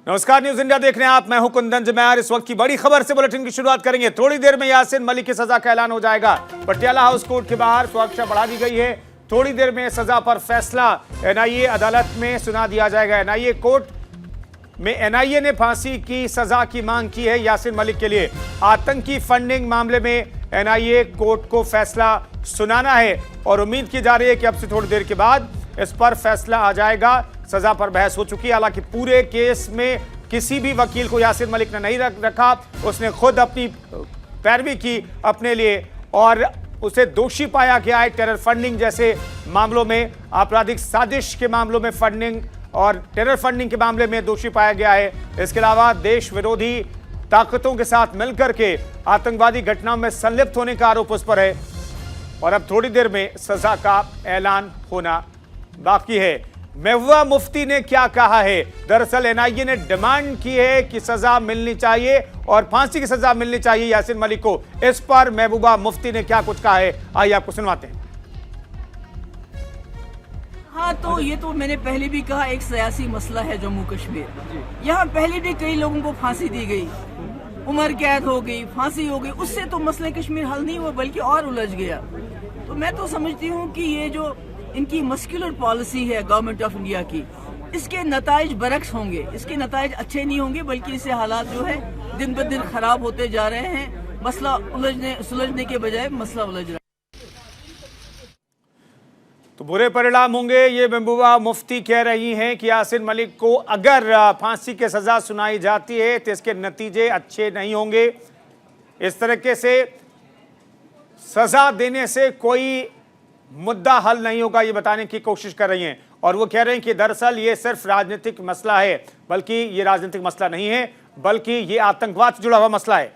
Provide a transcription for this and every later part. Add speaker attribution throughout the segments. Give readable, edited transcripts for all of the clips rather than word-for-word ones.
Speaker 1: नमस्कार, news India देख रहे हैं आप। मैं हूं कुंदन जमैर। इस वक्त की बड़ी खबर से बुलेटिन की शुरुआत करेंगे। थोड़ी देर में यासिन मलिक की सजा का ऐलान हो जाएगा। पटियाला हाउस कोर्ट के बाहर सुरक्षा बढ़ा दी गई है। थोड़ी देर में सजा पर फैसला एनआईए अदालत में सुना दिया जाएगा। एनआईए कोर्ट में एनआईए ने फांसी की सजा की मांग की है यासिन मलिक के लिए। आतंकी फंडिंग मामले में एनआईए कोर्ट को फैसला सुनाना है और उम्मीद की जा रही है कि अब से थोड़ी देर के बाद इस पर फैसला आ जाएगा। सजा पर बहस हो चुकी है। हालांकि पूरे केस में किसी भी वकील को यासिन मलिक ने नहीं रखा। उसने खुद अपनी पैरवी की अपने लिए और उसे दोषी पाया गया है। टेरर फंडिंग जैसे मामलों में, आपराधिक साजिश के मामलों में फंडिंग और टेरर फंडिंग के मामले में दोषी पाया गया है। इसके अलावा देश विरोधी ताकतों के साथ मिलकर के आतंकवादी घटनाओं में संलिप्त होने का आरोप उस पर है। और अब थोड़ी देर में सजा का ऐलान होना बाकी है। महबूबा मुफ्ती ने क्या कहा है? दरअसल एनआईए ने डिमांड की है कि सजा मिलनी चाहिए और फांसी की सजा मिलनी चाहिए यासिन मलिक को। इस पर महबूबा मुफ्ती ने क्या कुछ कहा है, आइए आपको सुनवाते हैं।
Speaker 2: हाँ, तो ये तो मैंने पहले भी कहा, एक सियासी मसला है जम्मू कश्मीर। यहाँ पहले भी कई लोगों को फांसी दी गई, उम्र कैद हो गई, फांसी हो गई। उससे तो मसला कश्मीर हल नहीं हुआ बल्कि और उलझ गया। तो मैं तो समझती हूँ कि ये जो इनकी मस्कुलर पॉलिसी है गवर्नमेंट ऑफ इंडिया की, इसके नताइज बरक्स होंगे। इसके नताइज अच्छे नहीं होंगे बल्कि इससे हालात जो है दिन ब दिन खराब होते जा रहे हैं। मसला सुलझने के बजाय मसला उलझ रहा है।
Speaker 1: तो बुरे परिणाम होंगे, ये महबूबा मुफ्ती कह रही हैं कि यासिन मलिक को अगर फांसी की सजा सुनाई जाती है तो इसके नतीजे अच्छे नहीं होंगे। इस तरीके से सजा देने से कोई मुद्दा हल नहीं होगा, ये बताने की कोशिश कर रही हैं। और वो कह रहे हैं कि दरअसल ये सिर्फ राजनीतिक मसला है, बल्कि ये राजनीतिक मसला नहीं है, बल्कि ये आतंकवाद से जुड़ा हुआ मसला है।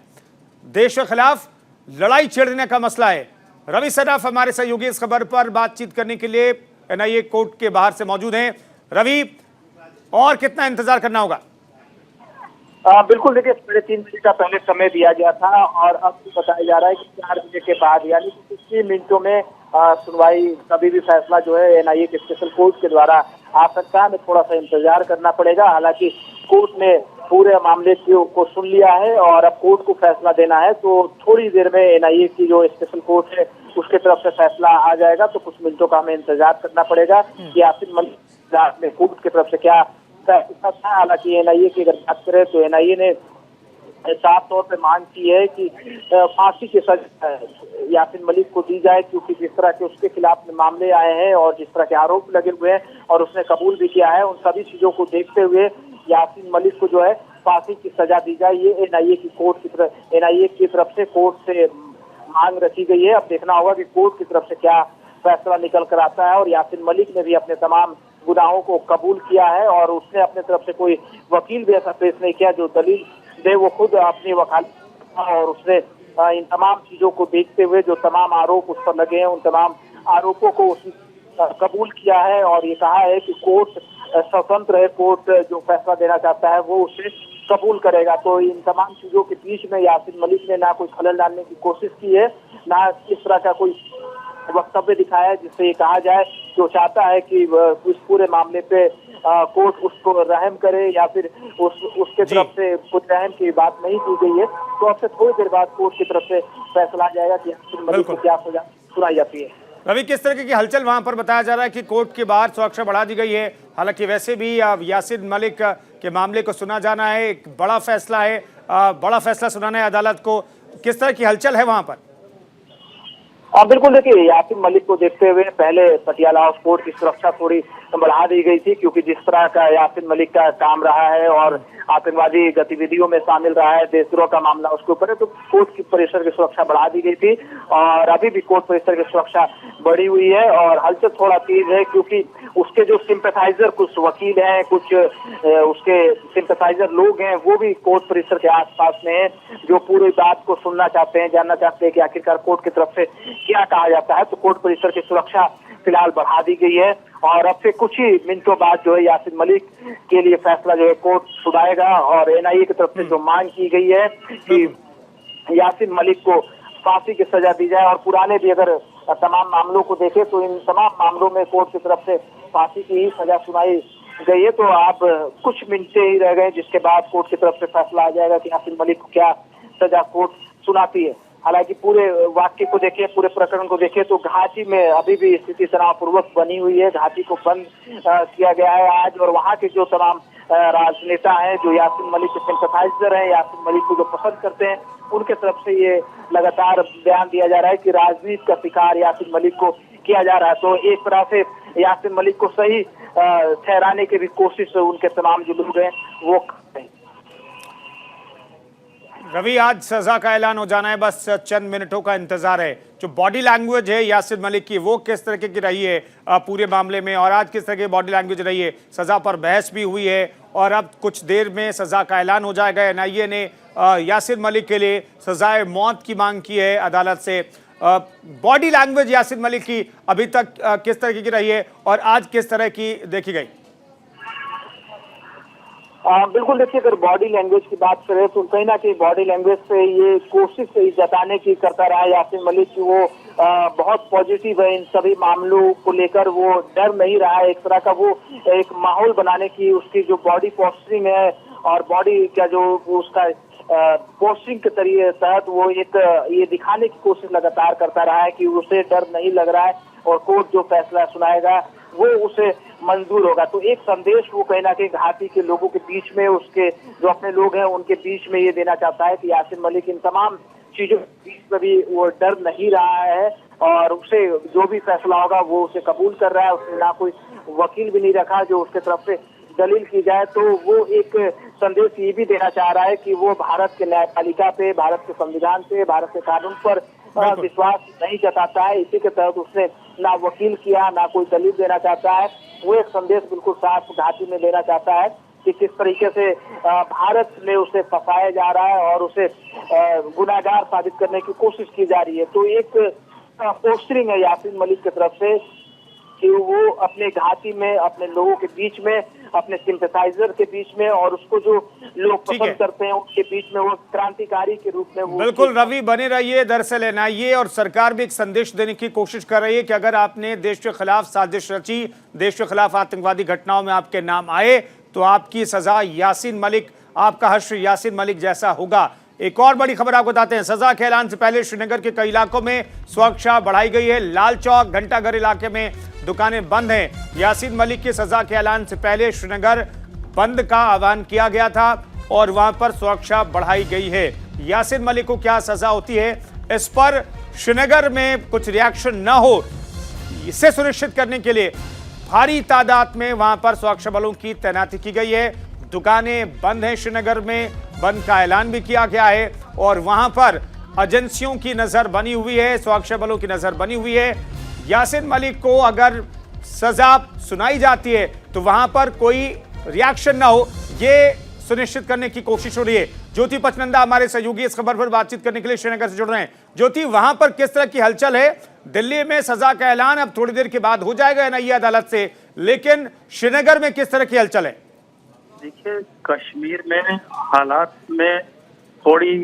Speaker 1: देश के खिलाफ लड़ाई छेड़ने का मसला है। रवि सराफ हमारे सहयोगी इस खबर पर बातचीत करने के लिए एनआईए कोर्ट के बाहर से मौजूद हैं। रवि, और कितना इंतजार करना होगा?
Speaker 3: बिल्कुल, देखिए 3:30 का पहले समय दिया गया था और अब बताया जा रहा है कि 4 बजे के बाद यानी कि 60 मिनटों में सुनवाई, कभी भी फैसला जो है एनआईए के स्पेशल कोर्ट के द्वारा आ सकता है। हमें थोड़ा सा इंतजार करना पड़ेगा। हालांकि कोर्ट ने पूरे मामले को सुन लिया है और अब कोर्ट को फैसला देना है। तो थोड़ी देर में एनआईए की जो स्पेशल कोर्ट है उसके तरफ से फैसला आ जाएगा। तो कुछ मिनटों का हमें इंतजार करना पड़ेगा कि यासिन मलिक में कोर्ट की तरफ से क्या फैसला था। हालांकि एनआईए की अगर बात करें तो एनआईए ने साफ तौर पे मांग की है कि फांसी की सजा यासिन मलिक को दी जाए, क्योंकि जिस तरह के उसके खिलाफ मामले आए हैं और जिस तरह के आरोप लगे हुए हैं और उसने कबूल भी किया है, उन सभी चीजों को देखते हुए यासिन मलिक को जो है फांसी की सजा दी जाए। ये एनआईए की तरफ से कोर्ट से मांग रखी गई है। अब देखना होगा कि कोर्ट की तरफ से क्या फैसला निकल कर आता है। और यासिन मलिक ने भी अपने तमाम गुनाहों को कबूल किया है और उसने अपने तरफ से कोई वकील भी ऐसा पेश नहीं किया जो दलील दे। वो खुद अपनी वकालत और उसने इन तमाम चीजों को देखते हुए जो तमाम आरोप उस पर लगे हैं उन तमाम आरोपों को उसने कबूल किया है और ये कहा है कि कोर्ट स्वतंत्र है, कोर्ट जो फैसला देना चाहता है वो उसे कबूल करेगा। तो इन तमाम चीजों के बीच में यासिन मलिक ने ना कोई खलल डालने की कोशिश की है, ना इस तरह का कोई वक्तव्य दिखाया है जिससे ये कहा जाए जो चाहता है कि इस पूरे मामले पे कोर्ट उसको रहम करे या फिर उसके तरफ से कुछ रहम की बात नहीं की गई है। तो अब से थोड़ी देर बाद कोर्ट की तरफ से फैसला आ जाएगा कि यासिन मलिक को क्या सजा सुनाई जाती है।
Speaker 1: रवि, किस तरह की हलचल वहां पर बताया जा रहा है कि कोर्ट के बाहर सुरक्षा बढ़ा दी गई है? हालांकि वैसे भी यासिन मलिक के मामले को सुना जाना है, एक बड़ा फैसला है, बड़ा फैसला सुनाना है अदालत को। किस तरह की हलचल है वहां पर?
Speaker 3: बिल्कुल, देखिए यासिन मलिक को देखते हुए पहले पटियाला हाउस कोर्ट की सुरक्षा थोड़ी बढ़ा दी गई थी, क्योंकि जिस तरह का यासिन मलिक का काम रहा है और आतंकवादी गतिविधियों में शामिल रहा है, देशद्रोह का मामला उसके ऊपर है, तो कोर्ट की परिसर की सुरक्षा बढ़ा दी गई थी और अभी भी कोर्ट परिसर की सुरक्षा बढ़ी हुई है। और हलचल थोड़ा तेज है क्योंकि उसके जो सिंपैथाइजर कुछ वकील हैं, कुछ उसके सिंपैथाइजर लोग हैं, वो भी कोर्ट परिसर के आसपास में हैं, जो पूरी बात को सुनना चाहते हैं, जानना चाहते हैं कि आखिरकार कोर्ट की तरफ से क्या कहा जाता है। तो कोर्ट परिसर की सुरक्षा फिलहाल बढ़ा दी गई है और अब से कुछ ही मिनटों बाद जो है यासिन मलिक के लिए फैसला जो है कोर्ट सुनाएगा। और एनआईए की तरफ से जो मांग की गई है कि यासिन मलिक को फांसी की सजा दी जाए, और पुराने भी अगर तमाम मामलों को देखें तो इन तमाम मामलों में कोर्ट की तरफ से फांसी की ही सजा सुनाई गई है। तो आप कुछ मिनट ही रह गए जिसके बाद कोर्ट की तरफ से फैसला आ जाएगा कि यासीन मलिक को क्या सजा कोर्ट सुनाती है। हालांकि पूरे वाक्य को देखें, पूरे प्रकरण को देखें तो घाटी में अभी भी स्थिति तनावपूर्वक बनी हुई है। घाटी को बंद किया गया है आज, और वहाँ के जो तमाम राजनेता हैं, जो यासीन मलिक के सिंपैथाइजर हैं, यासीन मलिक को जो पसंद करते हैं, उनके तरफ से ये लगातार बयान दिया जा रहा है कि राजनीति का शिकार यासीन मलिक को किया जा रहा है। तो एक तरह से यासीन मलिक को सही ठहराने की भी कोशिश उनके तमाम जो लोग हैं वो कर रहे हैं।
Speaker 1: रवि, आज सजा का ऐलान हो जाना है, बस चंद मिनटों का इंतजार है। जो बॉडी लैंग्वेज है यासीन मलिक की, वो किस तरह की रही है पूरे मामले में, और आज किस तरह की बॉडी लैंग्वेज रही है? सजा पर बहस भी हुई है और अब कुछ देर में सजा का ऐलान हो जाएगा। एनआईए ने यासीन मलिक के लिए सजाए मौत की मांग की है अदालत से। बॉडी लैंग्वेज यासीन मलिक की अभी तक किस तरह की रही है और आज किस तरह की देखी गई?
Speaker 3: बिल्कुल, देखिए अगर बॉडी लैंग्वेज की बात करें तो कहीं ना कहीं बॉडी लैंग्वेज से ये कोशिश जताने की करता रहा यासीन मलिक की वो बहुत पॉजिटिव है इन सभी मामलों को लेकर, वो डर नहीं रहा है। एक तरह का वो एक माहौल बनाने की उसकी जो बॉडी पोस्चरिंग है और बॉडी का जो उसका पोस्टिंग के तहत वो एक ये दिखाने की कोशिश लगातार करता रहा है कि उसे डर नहीं लग रहा है और कोर्ट जो फैसला सुनाएगा वो उसे मंजूर होगा। तो एक संदेश वो कहीं ना कहीं घाटी के लोगों के बीच में, उसके जो अपने लोग हैं उनके बीच में ये देना चाहता है कि यासीन मलिक इन तमाम चीजों के बीच में भी वो डर नहीं रहा है और उसे जो भी फैसला होगा वो उसे कबूल कर रहा है। उसने ना कोई वकील भी नहीं रखा जो उसके तरफ से दलील की जाए। तो वो एक संदेश ये भी देना चाह रहा है कि वो भारत के न्यायपालिका पे, भारत के संविधान पे, भारत के कानून पर विश्वास नहीं जताता है। इसी के तहत उसने ना वकील किया, ना कोई दलील देना चाहता है। वो एक संदेश बिल्कुल साफ घाटी में देना चाहता है कि किस तरीके से भारत में उसे फंसाया जा रहा है और उसे गुनाहगार साबित करने की कोशिश की जा रही है। तो एक पोस्टरिंग है यासीन मलिक की तरफ से कि वो अपने घाटी में, अपने लोगों के बीच में, अपने सिंपैथाइजर के बीच में और उसको जो लोग पसंद करते हैं उनके बीच में वो क्रांतिकारी के रूप में वो।
Speaker 1: बिल्कुल रवि, बने रहिए। दरअसल एनआईए और सरकार भी एक संदेश देने की कोशिश कर रही है कि अगर आपने देश के खिलाफ साजिश रची, देश के खिलाफ आतंकवादी घटनाओं में आपके नाम आए तो आपकी सजा यासीन मलिक, आपका हश्र यासीन मलिक जैसा होगा। एक और बड़ी खबर आपको बताते हैं, सजा के ऐलान से पहले श्रीनगर के कई इलाकों में सुरक्षा बढ़ाई गई है। लाल चौक, घंटाघर इलाके में दुकानें बंद हैं। यासीन मलिक की सजा के ऐलान से पहले श्रीनगर बंद का आह्वान किया गया था और वहां पर सुरक्षा बढ़ाई गई है। यासीन मलिक को क्या सजा होती है, इस पर श्रीनगर में कुछ रिएक्शन न हो, इसे सुनिश्चित करने के लिए भारी तादाद में वहां पर सुरक्षा बलों की तैनाती की गई है। दुकानें बंद हैं श्रीनगर में, बंद का ऐलान भी किया गया है और वहां पर एजेंसियों की नजर बनी हुई है, सुरक्षा बलों की नजर बनी हुई है। यासीन मलिक को अगर सजा सुनाई जाती है तो वहां पर कोई रिएक्शन ना हो, ये सुनिश्चित करने की कोशिश हो रही है। ज्योति पचनंदा हमारे सहयोगी इस खबर पर बातचीत करने के लिए श्रीनगर से जुड़ रहे हैं। ज्योति, वहां पर किस तरह की हलचल है? दिल्ली में सजा का ऐलान अब थोड़ी देर के बाद हो जाएगा एनआईए अदालत से, लेकिन श्रीनगर में किस तरह की हलचल है?
Speaker 4: देखिए, कश्मीर में हालात में थोड़ी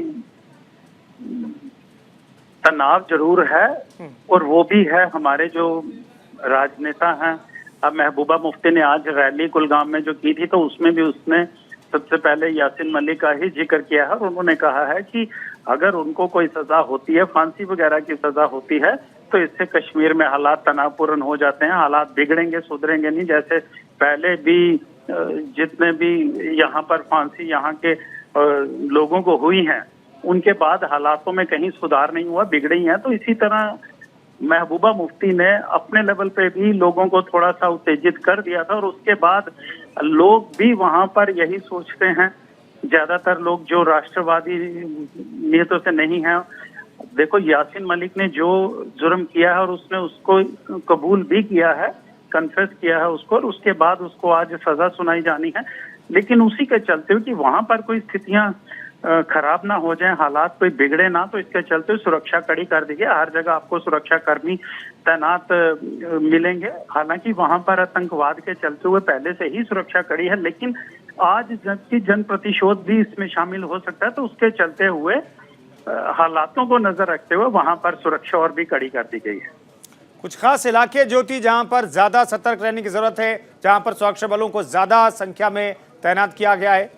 Speaker 4: तनाव जरूर है और वो भी है। हमारे जो राजनेता हैं, अब महबूबा मुफ्ती ने आज रैली कुलगाम में जो की थी तो उसमें भी उसने सबसे पहले यासीन मलिक का ही जिक्र किया है और उन्होंने कहा है कि अगर उनको कोई सजा होती है, फांसी वगैरह की सजा होती है, तो इससे कश्मीर में हालात तनावपूर्ण हो जाते हैं, हालात बिगड़ेंगे, सुधरेंगे नहीं। जैसे पहले भी जितने भी यहाँ पर फांसी यहाँ के लोगों को हुई है उनके बाद हालातों में कहीं सुधार नहीं हुआ, बिगड़े ही हैं। तो इसी तरह महबूबा मुफ्ती ने अपने लेवल पे भी लोगों को थोड़ा सा उत्तेजित कर दिया था और उसके बाद लोग भी वहां पर यही सोचते हैं, ज्यादातर लोग जो राष्ट्रवादी नियतों से नहीं हैं। देखो, यासीन मलिक ने जो जुर्म किया है और उसने उसको कबूल भी किया है, कन्फेस किया है उसको, और उसके बाद उसको आज सजा सुनाई जानी है। लेकिन उसी के चलते हुए कि वहां पर कोई स्थितियां खराब ना हो जाएं, हालात कोई बिगड़े ना, तो इसके चलते सुरक्षा कड़ी कर दी गई। हर जगह आपको सुरक्षा कर्मी तैनात मिलेंगे। हालांकि वहां पर आतंकवाद के चलते हुए पहले से ही सुरक्षा कड़ी है, लेकिन आज जबकि जन प्रतिशोध भी इसमें शामिल हो सकता है, तो उसके चलते हुए हालातों को नजर रखते हुए वहां पर सुरक्षा और भी कड़ी कर दी गई है।
Speaker 1: कुछ खास इलाके ज्योति जहां पर ज्यादा सतर्क रहने की जरूरत है, जहां पर सुरक्षा बलों को ज्यादा संख्या में तैनात किया गया है?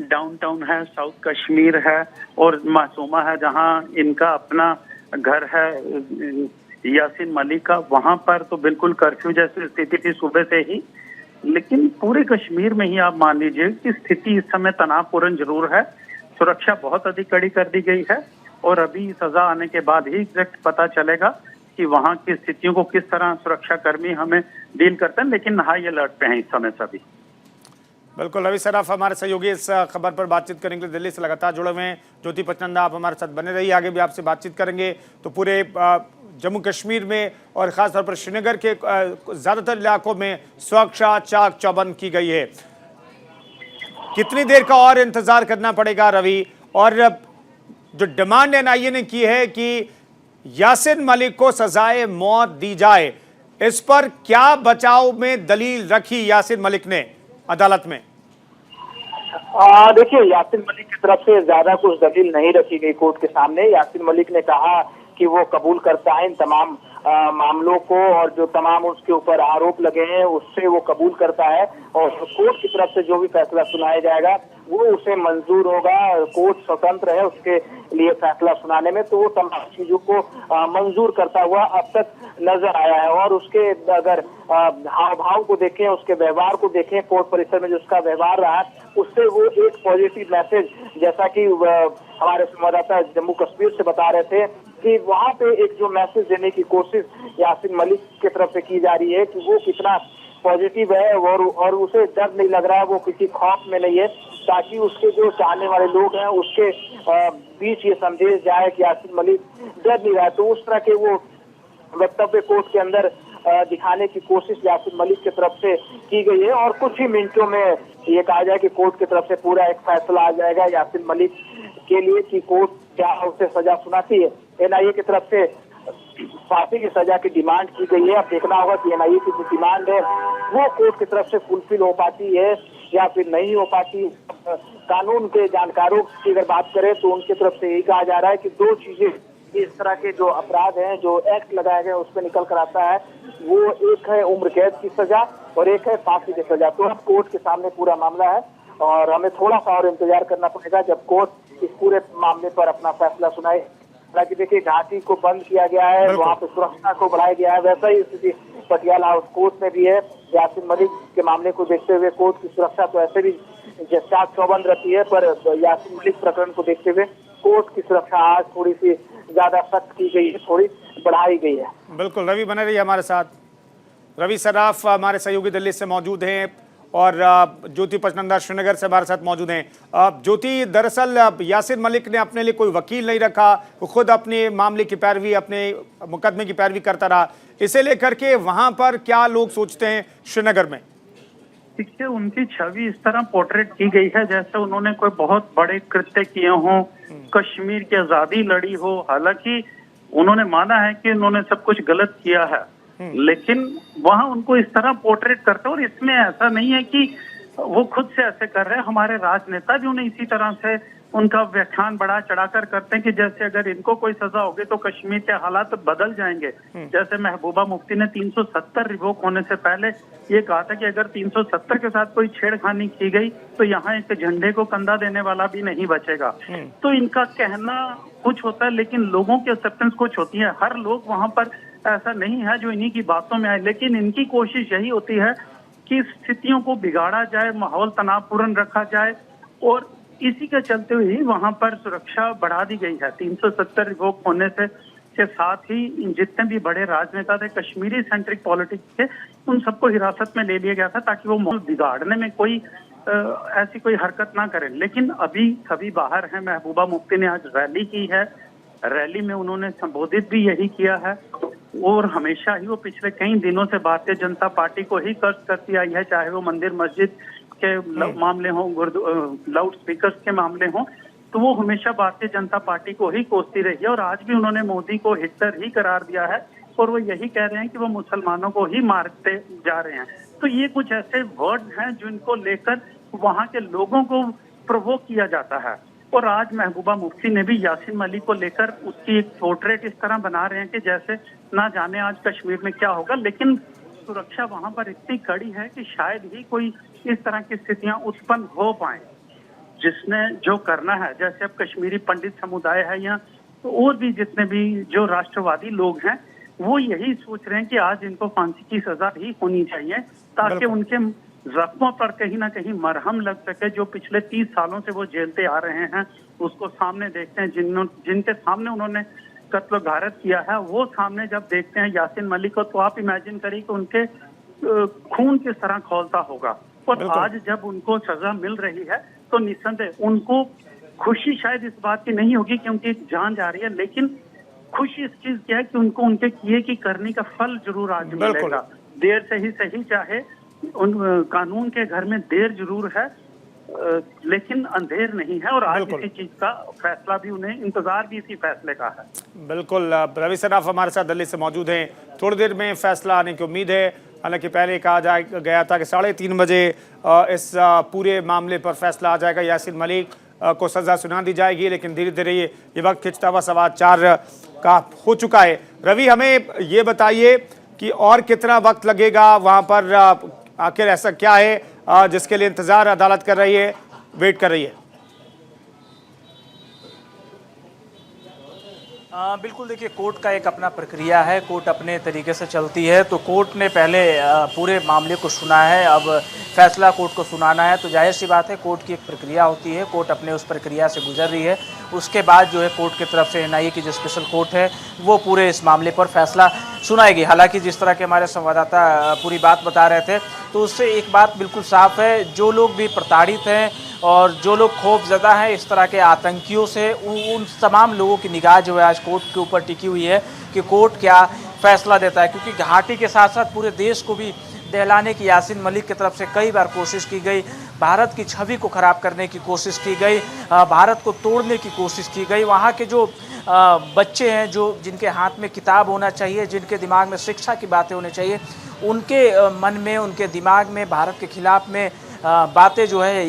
Speaker 4: डाउनटाउन है, साउथ कश्मीर है और मासूमा है जहां इनका अपना घर है यासीन मलिक का, वहां पर तो बिल्कुल कर्फ्यू जैसी स्थिति थी सुबह से ही। लेकिन पूरे कश्मीर में ही आप मान लीजिए कि स्थिति इस समय तनावपूर्ण जरूर है। सुरक्षा बहुत अधिक कड़ी कर दी गई है और अभी सजा आने के बाद ही एग्जैक्ट पता चलेगा कि वहां की स्थितियों को किस तरह सुरक्षा कर्मी हमें डील करते हैं, लेकिन हाई अलर्ट पे हैं इस समय सभी।
Speaker 1: बिल्कुल, रवि सराफ हमारे सहयोगी इस खबर पर बातचीत करेंगे के लिए दिल्ली से लगातार जुड़े हुए हैं। ज्योति पचनंदा, आप हमारे साथ बने रहिए, आगे भी आपसे बातचीत करेंगे। तो पूरे जम्मू कश्मीर में और खासतौर पर श्रीनगर के ज्यादातर इलाकों में सुरक्षा चाक चौबंद की गई है। कितनी देर का और इंतजार करना पड़ेगा रवि? और जो डिमांड एनआईए ने की है कि यासीन मलिक को सजाए मौत दी जाए, इस पर क्या बचाव में दलील रखी यासीन मलिक ने अदालत में?
Speaker 3: देखिए, यासीन मलिक की तरफ से ज्यादा कुछ दलील नहीं रखी गई कोर्ट के सामने। यासीन मलिक ने कहा कि वो कबूल करता है इन तमाम मामलों को और जो तमाम उसके ऊपर आरोप लगे हैं उससे वो कबूल करता है और कोर्ट की तरफ से जो भी फैसला सुनाया जाएगा वो उसे मंजूर होगा। कोर्ट स्वतंत्र है उसके लिए फैसला सुनाने में, तो वो तमाम चीजों को मंजूर करता हुआ अब तक नजर आया है। और उसके अगर हाव भाव को देखें, उसके व्यवहार को देखें, कोर्ट परिसर में जो उसका व्यवहार रहा उससे वो एक पॉजिटिव मैसेज, जैसा कि हमारे संवाददाता जम्मू कश्मीर से बता रहे थे कि वहां पे एक जो मैसेज देने की कोशिश यासीन मलिक की तरफ से की जा रही है कि वो कितना पॉजिटिव है और उसे डर नहीं लग रहा है, वो किसी खौफ में नहीं है, ताकि उसके जो चाहने वाले लोग हैं उसके बीच ये संदेश जाए कि यासीन मलिक डर नहीं रहा है। तो उस तरह के वो वक्तव्य कोर्ट के अंदर दिखाने की कोशिश यासीन मलिक की तरफ से की गई है और कुछ ही मिनटों में ये कहा जाए कि कोर्ट की तरफ से पूरा एक फैसला आ जाएगा यासीन मलिक के लिए कि कोर्ट क्या उसे सजा सुनाती है। एनआईए की तरफ से फांसी की सजा की डिमांड की गई है। अब देखना होगा कि एनआईए की जो डिमांड है वो कोर्ट की तरफ से फुलफिल हो पाती है या फिर नहीं हो पाती। कानून के जानकारों की अगर बात करें तो उनकी तरफ से यही कहा जा रहा है कि दो चीजें इस तरह के जो अपराध हैं, जो एक्ट लगाया गया उस पर निकल कर आता है, वो एक है उम्र कैद की सजा और एक है फांसी की सजा। तो अब कोर्ट के सामने पूरा मामला है और हमें थोड़ा सा और इंतजार करना पड़ेगा जब कोर्ट इस पूरे मामले पर अपना फैसला सुनाए। हालांकि देखिए, घाटी को बंद किया गया है, वहाँ पे सुरक्षा को बढ़ाया गया है। वैसा ही स्थिति पटियाला हाउस कोर्ट में भी है। यासीन मलिक के मामले को देखते हुए कोर्ट की सुरक्षा तो ऐसे भी चाक चौबंद रहती है, पर यासीन मलिक प्रकरण को देखते हुए कोर्ट की सुरक्षा आज थोड़ी सी ज्यादा सख्त की गई है, थोड़ी बढ़ाई गई है।
Speaker 1: बिल्कुल, रवि बने रहिए हमारे साथ। रवि सराफ हमारे सहयोगी दिल्ली से मौजूद हैं और ज्योति पचनंदा श्रीनगर से हमारे साथ मौजूद हैं। ज्योति, दरअसल यासीन मलिक ने अपने लिए कोई वकील नहीं रखा, वो खुद अपने मामले की पैरवी, अपने मुकदमे की पैरवी करता रहा। इसे लेकर के वहां पर क्या लोग सोचते हैं श्रीनगर में?
Speaker 4: देखिए, उनकी छवि इस तरह पोर्ट्रेट की गई है जैसे उन्होंने कोई बहुत बड़े कृत्य किए हों, कश्मीर की आजादी लड़ी हो। हालांकि उन्होंने माना है कि उन्होंने सब कुछ गलत किया है, लेकिन वहां उनको इस तरह पोर्ट्रेट करते हैं। और इसमें ऐसा नहीं है कि वो खुद से ऐसे कर रहे हैं, हमारे राजनेता भी उन्हें इसी तरह से उनका व्याख्यान बढ़ा चढ़ाकर करते हैं कि जैसे अगर इनको कोई सजा होगी तो कश्मीर के हालात बदल जाएंगे। जैसे महबूबा मुफ्ती ने 370 रिवोक होने से पहले ये कहा था कि अगर 370 के साथ कोई छेड़खानी की गई तो यहाँ एक झंडे को कंधा देने वाला भी नहीं बचेगा। तो इनका कहना कुछ होता है लेकिन लोगों की एक्सेप्टेंस कुछ होती है। हर लोग वहां पर ऐसा नहीं है जो इन्हीं की बातों में आए, लेकिन इनकी कोशिश यही होती है कि स्थितियों को बिगाड़ा जाए, माहौल तनावपूर्ण रखा जाए और इसी के चलते हुए ही वहां पर सुरक्षा बढ़ा दी गई है। 370 रिवोक होने से के साथ ही जितने भी बड़े राजनेता थे कश्मीरी सेंट्रिक पॉलिटिक्स के, उन सबको हिरासत में ले लिया गया था ताकि वो माहौल बिगाड़ने में कोई ऐसी कोई हरकत ना करें। लेकिन अभी सभी बाहर हैं। महबूबा मुफ्ती ने आज रैली की है, रैली में उन्होंने संबोधित भी यही किया है और हमेशा ही वो पिछले कई दिनों से भारतीय जनता पार्टी को ही कर्ज करती आई है, चाहे वो मंदिर मस्जिद के मामले हों, लाउड स्पीकर्स के मामले हों, तो वो हमेशा भारतीय जनता पार्टी को ही कोसती रही है। और आज भी उन्होंने मोदी को हिटलर ही करार दिया है और वो यही कह रहे हैं कि वो मुसलमानों को ही मारते जा रहे हैं। तो ये कुछ ऐसे वर्ड हैं जिनको लेकर वहां के लोगों को प्रोवोक किया जाता है। और आज महबूबा मुफ्ती ने भी यासीन मलिक को लेकर उसकी एक पोर्ट्रेट इस तरह बना रहे हैं कि जैसे ना जाने आज कश्मीर में क्या होगा, लेकिन सुरक्षा वहां पर इतनी कड़ी है कि शायद ही कोई इस तरह की स्थितियां उत्पन्न हो पाए। जिसने जो करना है, जैसे अब कश्मीरी पंडित समुदाय है यहाँ, तो और भी जितने भी जो राष्ट्रवादी लोग हैं वो यही सोच रहे हैं कि आज इनको फांसी की सजा ही होनी चाहिए, ताकि उनके जख्मों पर कहीं ना कहीं मरहम लग सके। जो पिछले 30 सालों से वो झेलते आ रहे हैं उसको सामने देखते हैं, जिनके सामने उन्होंने कत्ल गारत किया है, वो सामने जब देखते हैं यासीन मलिक को, तो आप इमेजिन करिए कि उनके खून किस तरह खौलता होगा। और आज जब उनको सजा मिल रही है तो निस्संदेह उनको खुशी शायद इस बात की नहीं होगी क्योंकि जान जा रही है, लेकिन खुशी इस चीज की है कि उनको उनके किए की करने का फल जरूर आज मिलेगा। देर से ही सही, चाहे उन कानून के घर में देर जरूर है लेकिन अंधेर नहीं है। और आज इसी चीज का फैसला भी, उन्हें इंतजार भी इसी फैसले का है।
Speaker 1: बिल्कुल, रवि सराफ हमारे साथ दिल्ली से मौजूद हैं। थोड़ी देर में फैसला आने की उम्मीद है। हालांकि पहले कहा गया था कि 3:30 बजे इस पूरे मामले पर फैसला आ जाएगा, यासीन मलिक को सजा सुना दी जाएगी, लेकिन धीरे धीरे ये वक्त खिंचता हुआ 4:15 का हो चुका है। रवि, हमें ये बताइए कि और कितना वक्त लगेगा वहां पर, आखिर ऐसा क्या है जिसके लिए इंतजार अदालत कर रही है, वेट कर रही है?
Speaker 5: बिल्कुल, देखिए कोर्ट का एक अपना प्रक्रिया है, कोर्ट अपने तरीके से चलती है। तो कोर्ट ने पहले पूरे मामले को सुना है, अब फैसला कोर्ट को सुनाना है। तो जाहिर सी बात है कोर्ट की एक प्रक्रिया होती है, कोर्ट अपने उस प्रक्रिया से गुजर रही है। उसके बाद जो है कोर्ट की तरफ से NIA की जो स्पेशल कोर्ट है वो पूरे इस मामले पर फैसला सुनाएगी। हालांकि जिस तरह के हमारे संवाददाता पूरी बात बता रहे थे, तो उससे एक बात बिल्कुल साफ है, जो लोग भी प्रताड़ित हैं और जो लोग खौफजदा हैं इस तरह के आतंकियों से, उन तमाम लोगों की निगाह जो है आज कोर्ट के ऊपर टिकी हुई है कि कोर्ट क्या फैसला देता है। क्योंकि घाटी के साथ साथ पूरे देश को भी दहलाने की यासीन मलिक की तरफ से कई बार कोशिश की गई, भारत की छवि को खराब करने की कोशिश की गई, भारत को तोड़ने की कोशिश की गई। वहाँ के जो बच्चे हैं, जो जिनके हाथ में किताब होना चाहिए, जिनके दिमाग में शिक्षा की बातें होनी चाहिए, उनके मन में, उनके दिमाग में भारत के खिलाफ में बातें जो है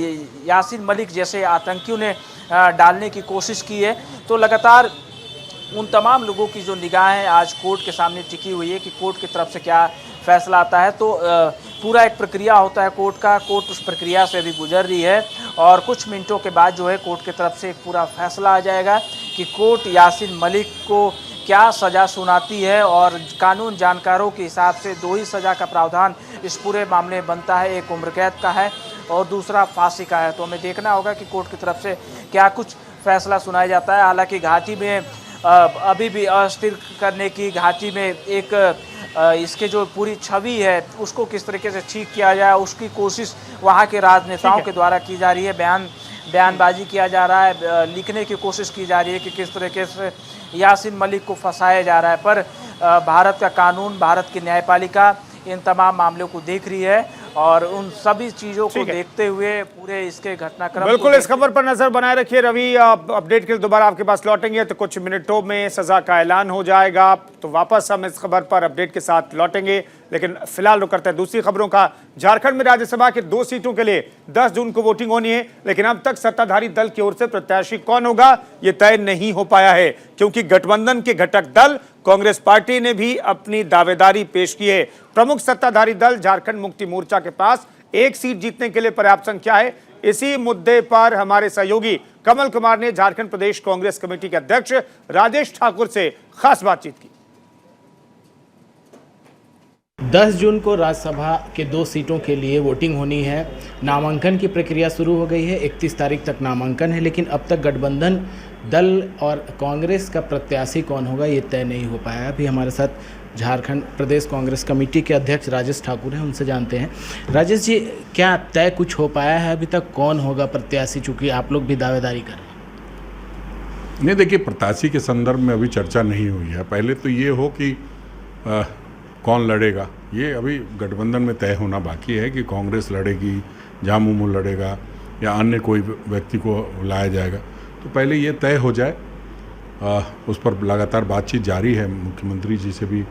Speaker 5: यासीन मलिक जैसे आतंकियों ने डालने की कोशिश की है। तो लगातार उन तमाम लोगों की जो निगाहें आज कोर्ट के सामने टिकी हुई है कि कोर्ट की तरफ से क्या फैसला आता है। तो पूरा एक प्रक्रिया होता है कोर्ट का, कोर्ट उस प्रक्रिया से भी गुजर रही है और कुछ मिनटों के बाद जो है कोर्ट की तरफ से एक पूरा फैसला आ जाएगा कि कोर्ट यासीन मलिक को क्या सज़ा सुनाती है। और कानून जानकारों के हिसाब से 2 ही सज़ा का प्रावधान इस पूरे मामले में बनता है, एक उम्र कैद का है और दूसरा फांसी का है। तो हमें देखना होगा कि कोर्ट की तरफ से क्या कुछ फैसला सुनाया जाता है। हालांकि घाटी में अभी भी अस्थिर करने की, घाटी में एक इसके जो पूरी छवि है उसको किस तरीके से ठीक किया जाए उसकी कोशिश वहाँ के राजनेताओं के द्वारा की जा रही है। बयानबाजी किया जा रहा है, लिखने की कोशिश की जा रही है कि किस तरीके से यासीन मलिक को फंसाया जा रहा है। पर भारत का कानून, भारत की न्यायपालिका इन तमाम मामलों को देख रही है और उन सभी चीज़ों को देखते हुए पूरे इसके घटनाक्रम
Speaker 1: बिल्कुल इस खबर पर नजर बनाए रखिए। रवि, अपडेट के लिए दोबारा आपके पास लौटेंगे तो कुछ मिनटों में सजा का ऐलान हो जाएगा, तो वापस हम इस खबर पर अपडेट के साथ लौटेंगे। लेकिन फिलहाल रुक करते हैं दूसरी खबरों का। झारखंड में राज्यसभा के 2 सीटों के लिए 10 जून को वोटिंग होनी है, लेकिन अब तक सत्ताधारी दल की ओर से प्रत्याशी कौन होगा ये तय नहीं हो पाया है, क्योंकि गठबंधन के घटक दल कांग्रेस पार्टी ने भी अपनी दावेदारी पेश की है। प्रमुख सत्ताधारी दल झारखंड मुक्ति मोर्चा के पास 1 सीट जीतने के लिए पर्याप्त संख्या है। इसी मुद्दे पर हमारे सहयोगी कमल कुमार ने झारखंड प्रदेश कांग्रेस कमेटी के अध्यक्ष राजेश ठाकुर से खास बातचीत की।
Speaker 6: 10 जून को राज्यसभा के 2 सीटों के लिए वोटिंग होनी है। नामांकन की प्रक्रिया शुरू हो गई है, 31 तारीख तक नामांकन है, लेकिन अब तक गठबंधन दल और कांग्रेस का प्रत्याशी कौन होगा ये तय नहीं हो पाया। अभी हमारे साथ झारखंड प्रदेश कांग्रेस कमेटी के अध्यक्ष राजेश ठाकुर हैं, उनसे जानते हैं। राजेश जी, क्या तय कुछ हो पाया है अभी तक, कौन होगा प्रत्याशी, चूँकि आप लोग भी दावेदारी कर रहे हैं?
Speaker 7: नहीं, देखिए, प्रत्याशी के संदर्भ में अभी चर्चा नहीं हुई है। पहले तो ये हो कि कौन लड़ेगा, ये अभी गठबंधन में तय होना बाकी है कि कांग्रेस लड़ेगी, झामुमो लड़ेगा या अन्य कोई व्यक्ति को लाया जाएगा। तो पहले ये तय हो जाए, उस पर लगातार बातचीत जारी है, मुख्यमंत्री जी से भी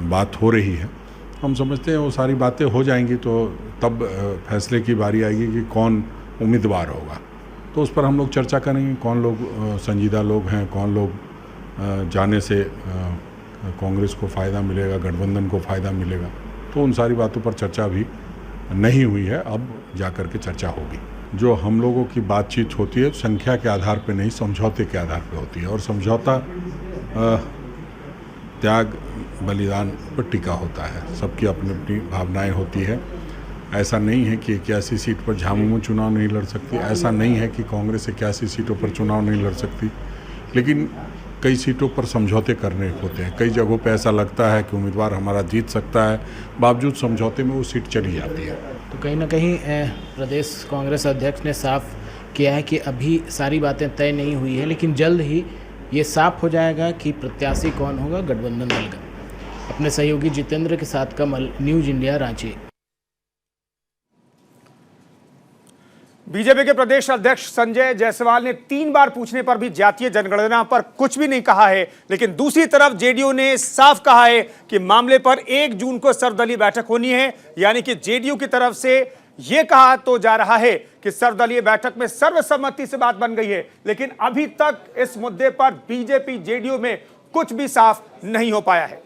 Speaker 7: बात हो रही है। हम समझते हैं वो सारी बातें हो जाएंगी तो तब फैसले की बारी आएगी कि कौन उम्मीदवार होगा। तो उस पर हम लोग चर्चा करेंगे, कौन लोग संजीदा लोग हैं, कौन लोग जाने से कांग्रेस को फ़ायदा मिलेगा, गठबंधन को फ़ायदा मिलेगा, तो उन सारी बातों पर चर्चा भी नहीं हुई है। अब जाकर के चर्चा होगी। जो हम लोगों की बातचीत होती है संख्या के आधार पे नहीं, समझौते के आधार पे होती है, और समझौता त्याग बलिदान पर टिका होता है। सबकी अपनी अपनी भावनाएं होती है। ऐसा नहीं है कि 81 सीट पर झामुमो चुनाव नहीं लड़ सकती, ऐसा नहीं है कि कांग्रेस 81 सीटों पर चुनाव नहीं लड़ सकती, लेकिन कई सीटों पर समझौते करने होते हैं। कई जगहों पे ऐसा लगता है कि उम्मीदवार हमारा जीत सकता है, बावजूद समझौते में वो सीट चली जाती है।
Speaker 6: तो कहीं ना कहीं प्रदेश कांग्रेस अध्यक्ष ने साफ किया है कि अभी सारी बातें तय नहीं हुई है, लेकिन जल्द ही ये साफ हो जाएगा कि प्रत्याशी कौन होगा गठबंधन दल का। अपने सहयोगी जितेंद्र के साथ कमल, न्यूज़ इंडिया, रांची।
Speaker 1: बीजेपी के प्रदेश अध्यक्ष संजय जायसवाल ने 3 बार पूछने पर भी जातीय जनगणना पर कुछ भी नहीं कहा है, लेकिन दूसरी तरफ जेडीयू ने साफ कहा है कि मामले पर 1 जून को सर्वदलीय बैठक होनी है। यानी कि जेडीयू की तरफ से यह कहा तो जा रहा है कि सर्वदलीय बैठक में सर्वसम्मति से बात बन गई है, लेकिन अभी तक इस मुद्दे पर बीजेपी जेडीयू में कुछ भी साफ नहीं हो पाया है।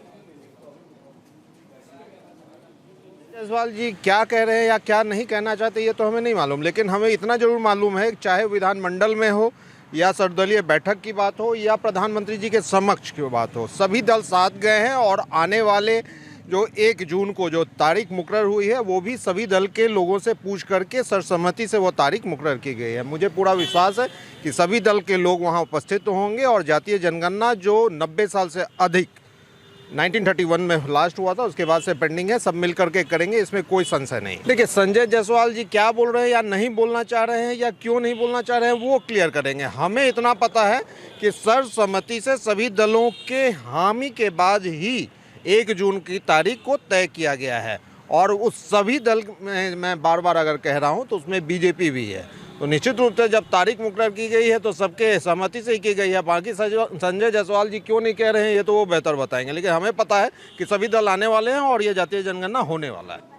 Speaker 8: जायसवाल जी क्या कह रहे हैं या क्या नहीं कहना चाहते ये तो हमें नहीं मालूम, लेकिन हमें इतना जरूर मालूम है, चाहे विधानमंडल में हो या सर्वदलीय बैठक की बात हो या प्रधानमंत्री जी के समक्ष की बात हो, सभी दल साथ गए हैं और आने वाले जो 1 जून को जो तारीख मुकर्रर हुई है वो भी सभी दल के लोगों से पूछ करके सर्वसम्मति से वो तारीख मुकर्रर की गई है। मुझे पूरा विश्वास है कि सभी दल के लोग वहाँ उपस्थित होंगे और जातीय जनगणना जो 90 साल से अधिक 1931 में लास्ट हुआ था उसके बाद से पेंडिंग है, सब मिल करके करेंगे, इसमें कोई संशय नहीं। देखिए संजय जायसवाल जी क्या बोल रहे हैं या नहीं बोलना चाह रहे हैं या क्यों नहीं बोलना चाह रहे हैं वो क्लियर करेंगे। हमें इतना पता है कि सर्वसम्मति से सभी दलों के हामी के बाद ही 1 जून की तारीख को तय किया गया है, और उस सभी दल में मैं बार बार अगर कह रहा हूँ तो उसमें बीजेपी भी है। तो निश्चित रूप से जब तारीख मुकर्रर की गई है तो सबके सहमति से ही की गई है। बाकी संजय जायसवाल जी क्यों नहीं कह रहे हैं ये तो वो बेहतर बताएंगे, लेकिन हमें पता है कि सभी दल आने वाले हैं और ये जातीय जनगणना होने वाला है।